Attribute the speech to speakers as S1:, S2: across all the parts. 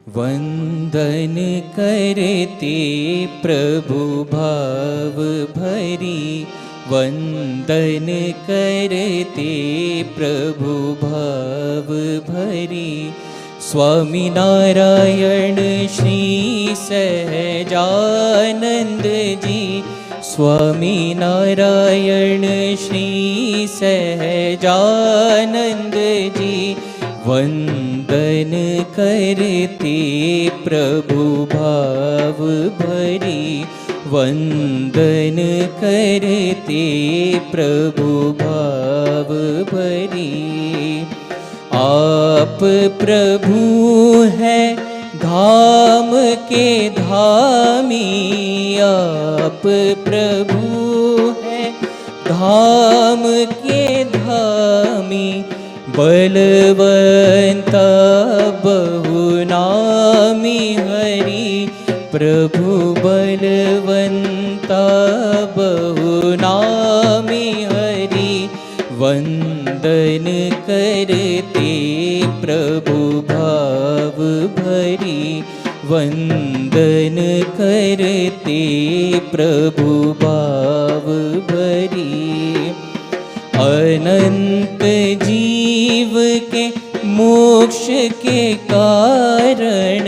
S1: वंदन करते प्रभु भाव भरी, वंदन करते प्रभु भाव भरी। स्वामी नारायण श्री सहजानंद जी, स्वामी नारायण श्री सहजानंद जी। वंदन करते प्रभु भाव भरी, वंदन करते प्रभु भाव भरी। आप प्रभु है धाम के धामी, आप प्रभु है धाम के धामी। बलवंता बहुनामी हरि, प्रभु बलवंता बहुनामी हरि। वंदन करते प्रभु भाव भरी, वंदन करते प्रभु भाव भरी। अनंत जीव के मोक्ष के कारण,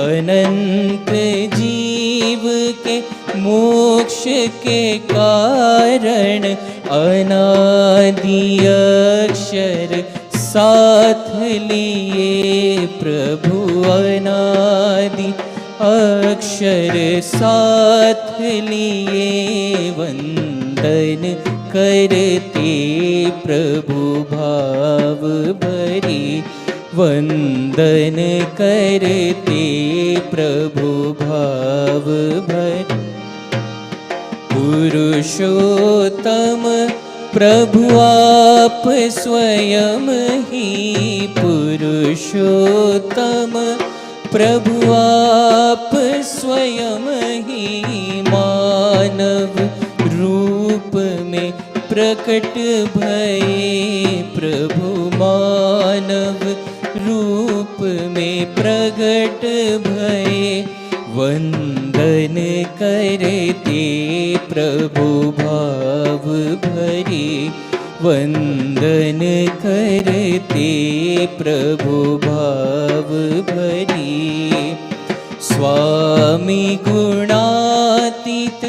S1: अनंत जीव के मोक्ष के कारण। अनादि अक्षर साथ लिए प्रभु, अनादि अक्षर साथ लिए। वंदन करते प्रभु भाव भरी, वंदन करते प्रभु भाव भरी। पुरुषोत्तम प्रभु आप स्वयं ही, पुरुषोत्तम प्रभु आप स्वयं ही। मानव रूप में प्रकट भये प्रभु, मानव रूप में प्रकट भये। वंदन करते प्रभु भाव भरी, वंदन करते प्रभु भाव भरी। स्वामी गुणातीत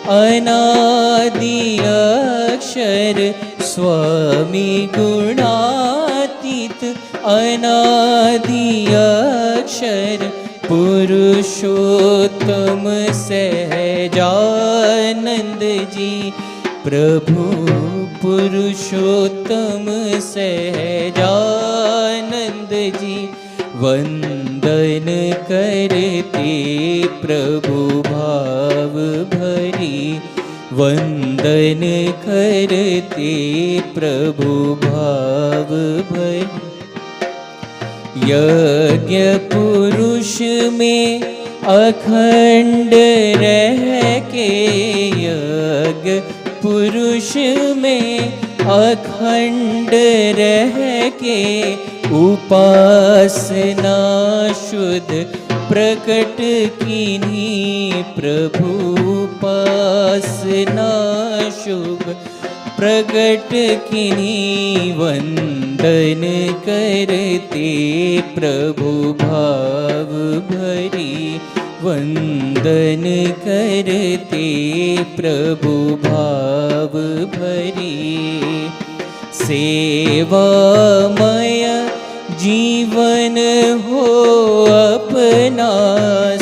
S1: अनादि अक्षर, स्वामी गुणातीत अनादि अक्षर। पुरुषोत्तम सहजानंद जी, प्रभु पुरुषोत्तम सहजानंद जी। वंदन करते प्रभु भाव भरी, वंदन करते प्रभु भाव भरी। यज्ञ पुरुष में अखंड रह के, यज्ञ पुरुष में अखंड रह के। उपासना शुद्ध प्रकट कीन्ही प्रभु, उपासना शुभ प्रकट कीन्ही। वंदन करते प्रभु भाव भरी, वंदन करते प्रभु भाव भरी। सेवामय जीवन हो अपना,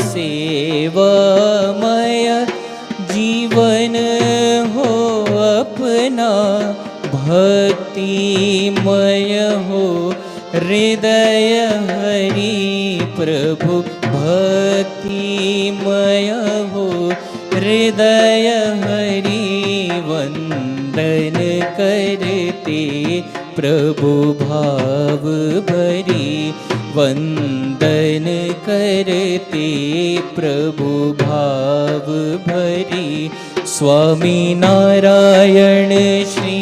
S1: सेवामय जीवन हो अपना। भक्तिमय हो हृदय हरि प्रभु, भक्तिमय हो हृदय हरि। वंदन करते प्रभु भाव भरी, वंदन करते प्रभु भाव भरी। स्वामी नारायण श्री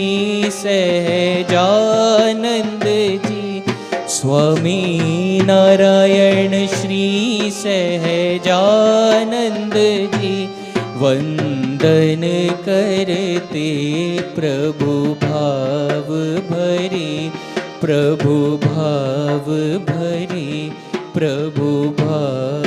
S1: सहजानंद जी, स्वामी नारायण श्री सहजानंद जी वंदन करते प्रभु भाव भरी, प्रभु भाव भरी, प्रभु भाव